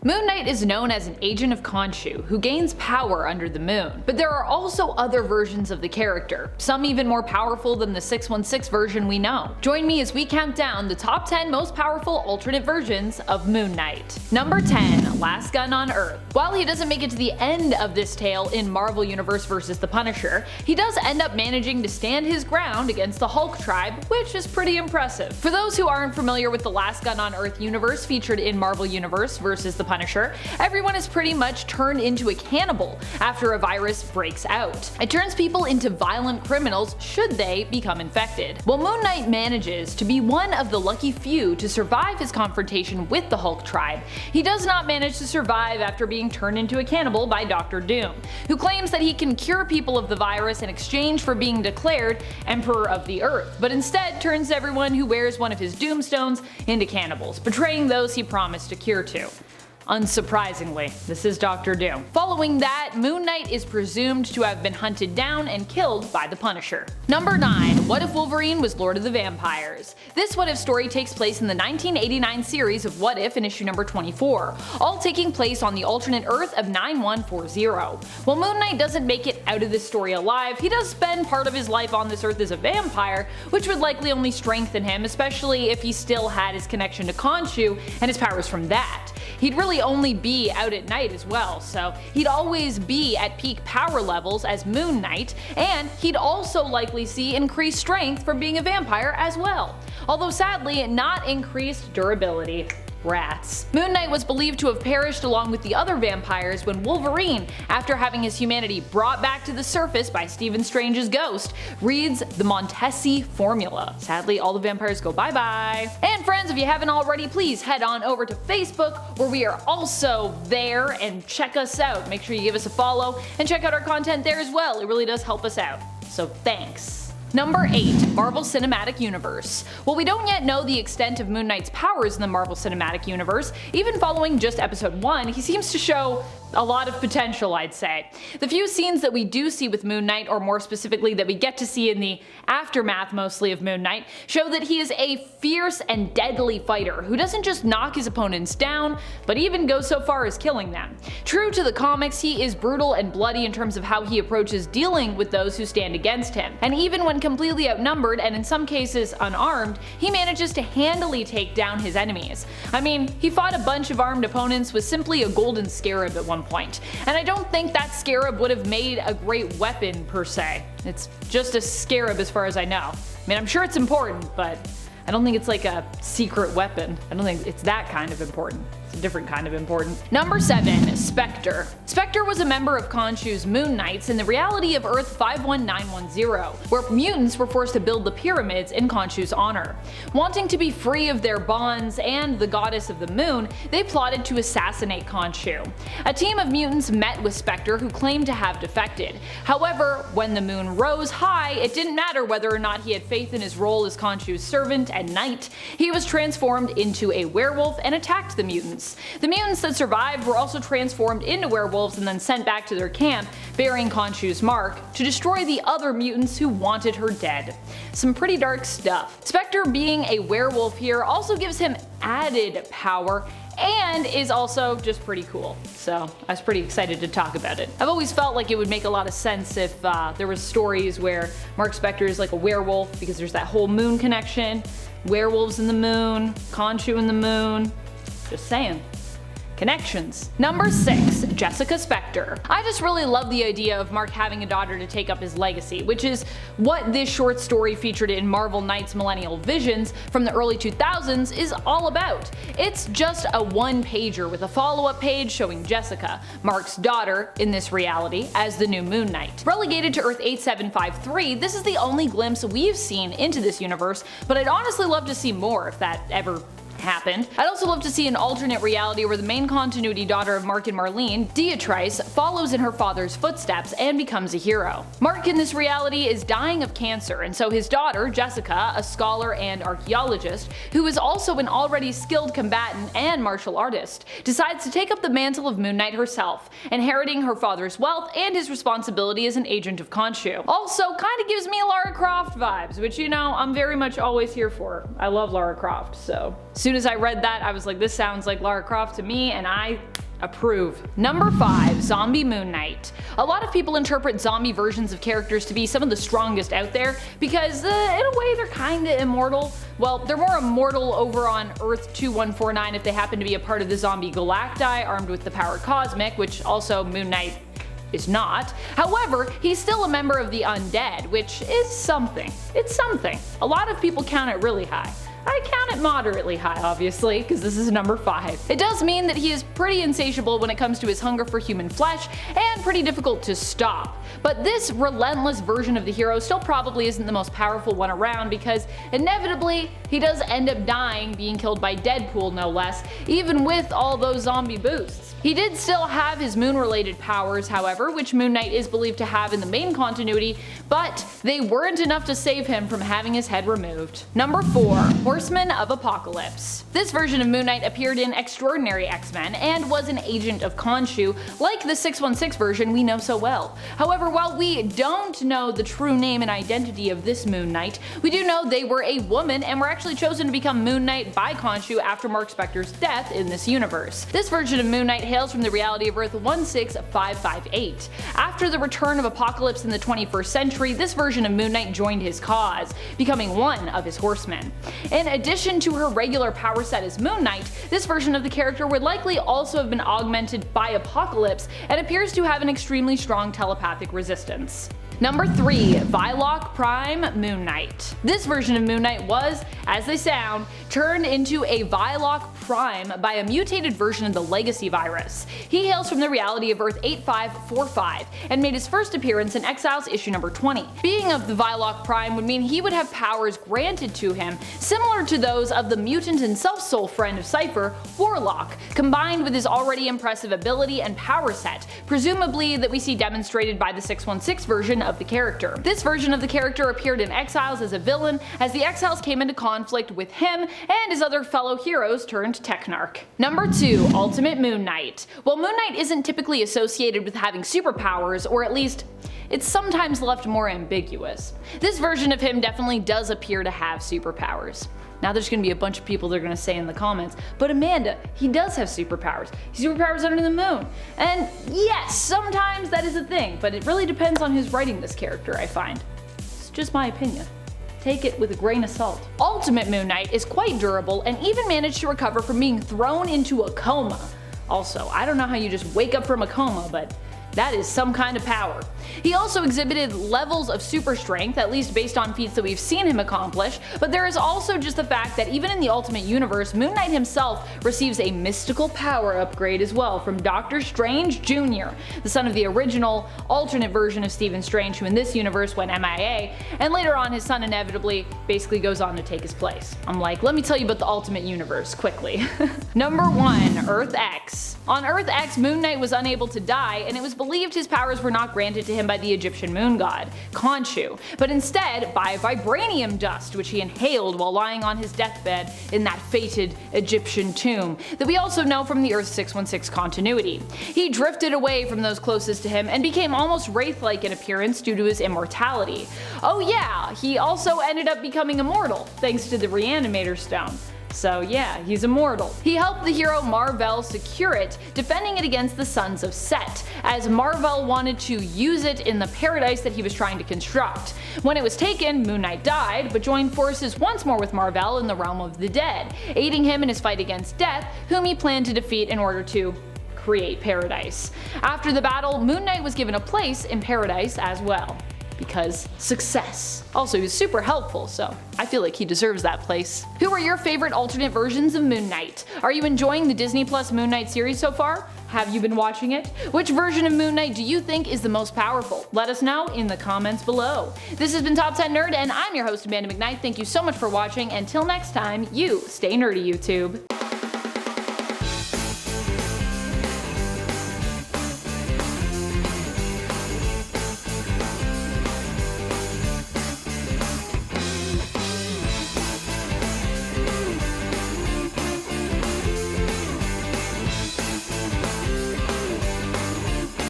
Moon Knight is known as an agent of Khonshu who gains power under the moon, but there are also other versions of the character, some even more powerful than the 616 version we know. Join me as we count down the top 10 most powerful alternate versions of Moon Knight. Number 10. Last Gun on Earth. While he doesn't make it to the end of this tale in Marvel Universe vs. the Punisher, he does end up managing to stand his ground against the Hulk tribe, which is pretty impressive. For those who aren't familiar with the Last Gun on Earth universe featured in Marvel Universe vs. the Punisher, everyone is pretty much turned into a cannibal after a virus breaks out. It turns people into violent criminals should they become infected. Well, Moon Knight manages to be one of the lucky few to survive his confrontation with the Hulk tribe. He does not manage to survive after being turned into a cannibal by Dr. Doom, who claims that he can cure people of the virus in exchange for being declared Emperor of the Earth, but instead turns everyone who wears one of his Doomstones into cannibals, betraying those he promised to cure to. Unsurprisingly, this is Dr. Doom. Following that, Moon Knight is presumed to have been hunted down and killed by the Punisher. Number 9. What If Wolverine was Lord of the Vampires? This What If story takes place in the 1989 series of What If in issue number 24, all taking place on the alternate Earth of 9140. While Moon Knight doesn't make it out of this story alive, he does spend part of his life on this Earth as a vampire, which would likely only strengthen him, especially if he still had his connection to Khonshu and his powers from that. He'd really only be out at night as well, so he'd always be at peak power levels as Moon Knight, and he'd also likely see increased strength from being a vampire as well, although sadly not increased durability. Rats. Moon Knight was believed to have perished along with the other vampires when Wolverine, after having his humanity brought back to the surface by Stephen Strange's ghost, reads the Montesi formula. Sadly, all the vampires go bye-bye. And friends, if you haven't already, please head on over to Facebook, where we are also there, and check us out. Make sure you give us a follow and check out our content there as well. It really does help us out. So thanks. Number 8. Marvel Cinematic Universe. While we don't yet know the extent of Moon Knight's powers in the Marvel Cinematic Universe, even following just episode 1, he seems to show a lot of potential, I'd say. The few scenes that we do see with Moon Knight, or more specifically that we get to see in the aftermath mostly of Moon Knight, show that he is a fierce and deadly fighter who doesn't just knock his opponents down, but even goes so far as killing them. True to the comics, he is brutal and bloody in terms of how he approaches dealing with those who stand against him, and even when completely outnumbered and in some cases unarmed, he manages to handily take down his enemies. I mean, he fought a bunch of armed opponents with simply a golden scarab at one point, and I don't think that scarab would have made a great weapon per se. It's just a scarab as far as I know. I mean, I'm sure it's important, but I don't think it's like a secret weapon. I don't think it's that kind of important. It's a different kind of important. Number 7. Spector. Spector was a member of Khonshu's Moon Knights in the reality of Earth 51910, where mutants were forced to build the pyramids in Khonshu's honor. Wanting to be free of their bonds and the goddess of the moon, they plotted to assassinate Khonshu. A team of mutants met with Spector, who claimed to have defected. However, when the moon rose high, it didn't matter whether or not he had faith in his role as Khonshu's servant and knight. He was transformed into a werewolf and attacked the mutants. The mutants that survived were also transformed into werewolves and then sent back to their camp, bearing Khonshu's mark, to destroy the other mutants who wanted her dead. Some pretty dark stuff. Spector being a werewolf here also gives him added power and is also just pretty cool. So I was pretty excited to talk about it. I've always felt like it would make a lot of sense if there was stories where Mark Spector is like a werewolf, because there's that whole moon connection. Werewolves in the moon, Khonshu in the moon. Just saying. Connections. Number 6. Jessica Spector. I just really love the idea of Mark having a daughter to take up his legacy, which is what this short story featured in Marvel Knights Millennial Visions from the early 2000s is all about. It's just a one-pager with a follow-up page showing Jessica, Mark's daughter in this reality, as the new Moon Knight. Relegated to Earth 8753, this is the only glimpse we've seen into this universe, but I'd honestly love to see more if that ever happened. I'd also love to see an alternate reality where the main continuity daughter of Mark and Marlene, Beatrice, follows in her father's footsteps and becomes a hero. Mark in this reality is dying of cancer, and so his daughter, Jessica, a scholar and archaeologist, who is also an already skilled combatant and martial artist, decides to take up the mantle of Moon Knight herself, inheriting her father's wealth and his responsibility as an agent of Khonshu. Also, kinda gives me Lara Croft vibes, which, you know, I'm very much always here for. I love Lara Croft, so As soon as I read that, I was like, this sounds like Lara Croft to me, and I approve. Number 5, Zombie Moon Knight. A lot of people interpret zombie versions of characters to be some of the strongest out there because in a way they're kinda immortal. Well, they're more immortal over on Earth 2149 if they happen to be a part of the zombie galacti armed with the power cosmic, which also Moon Knight is not. However, he's still a member of the undead, which is something. It's something. A lot of people count it really high. I count it moderately high, obviously, because this is number 5. It does mean that he is pretty insatiable when it comes to his hunger for human flesh, and pretty difficult to stop. But this relentless version of the hero still probably isn't the most powerful one around, because inevitably, he does end up dying, being killed by Deadpool no less, even with all those zombie boosts. He did still have his moon-related powers, however, which Moon Knight is believed to have in the main continuity, but they weren't enough to save him from having his head removed. Number 4, Horseman of Apocalypse. This version of Moon Knight appeared in Extraordinary X-Men and was an agent of Khonshu, like the 616 version we know so well. However, while we don't know the true name and identity of this Moon Knight, we do know they were a woman and were actually chosen to become Moon Knight by Khonshu after Mark Spector's death in this universe. This version of Moon Knight hails from the reality of Earth 16558. After the return of Apocalypse in the 21st century, this version of Moon Knight joined his cause, becoming one of his horsemen. In addition to her regular power set as Moon Knight, this version of the character would likely also have been augmented by Apocalypse and appears to have an extremely strong telepathic resistance. Number 3, Viloc Prime Moon Knight. This version of Moon Knight was, as they sound, turned into a Viloc Prime by a mutated version of the Legacy virus. He hails from the reality of Earth 8545 and made his first appearance in Exiles issue number 20. Being of the Viloc Prime would mean he would have powers granted to him similar to those of the mutant and self-soul friend of Cypher, Warlock, combined with his already impressive ability and power set, presumably that we see demonstrated by the 616 version of the character. This version of the character appeared in Exiles as a villain, as the Exiles came into conflict with him and his other fellow heroes turned Technarch. Number 2, Ultimate Moon Knight. While Moon Knight isn't typically associated with having superpowers, or at least it's sometimes left more ambiguous, this version of him definitely does appear to have superpowers. Now there's going to be a bunch of people that are going to say in the comments, but Amanda, he does have superpowers. Superpowers under the moon. And yes, sometimes that is a thing, but it really depends on who's writing this character, I find. It's just my opinion. Take it with a grain of salt. Ultimate Moon Knight is quite durable and even managed to recover from being thrown into a coma. Also, I don't know how you just wake up from a coma, but that is some kind of power. He also exhibited levels of super strength, at least based on feats that we've seen him accomplish, but there is also just the fact that even in the Ultimate Universe, Moon Knight himself receives a mystical power upgrade as well from Doctor Strange Jr., the son of the original alternate version of Stephen Strange, who in this universe went MIA, and later on his son inevitably basically goes on to take his place. I'm like, let me tell you about the Ultimate Universe quickly. Number 1, Earth X. On Earth X, Moon Knight was unable to die, and it was believed his powers were not granted to him by the Egyptian moon god, Khonshu, but instead by vibranium dust, which he inhaled while lying on his deathbed in that fated Egyptian tomb that we also know from the Earth 616 continuity. He drifted away from those closest to him and became almost wraith-like in appearance due to his immortality. Oh yeah, he also ended up becoming immortal, thanks to the Reanimator Stone. So yeah, he's immortal. He helped the hero Mar-Vell secure it, defending it against the Sons of Set, as Mar-Vell wanted to use it in the paradise that he was trying to construct. When it was taken, Moon Knight died, but joined forces once more with Mar-Vell in the realm of the dead, aiding him in his fight against Death, whom he planned to defeat in order to create paradise. After the battle, Moon Knight was given a place in paradise as well. Because success. Also, he's super helpful, so I feel like he deserves that place. Who are your favorite alternate versions of Moon Knight? Are you enjoying the Disney Plus Moon Knight series so far? Have you been watching it? Which version of Moon Knight do you think is the most powerful? Let us know in the comments below. This has been Top 10 Nerd, and I'm your host Amanda McKnight. Thank you so much for watching. Until next time, you stay nerdy, YouTube.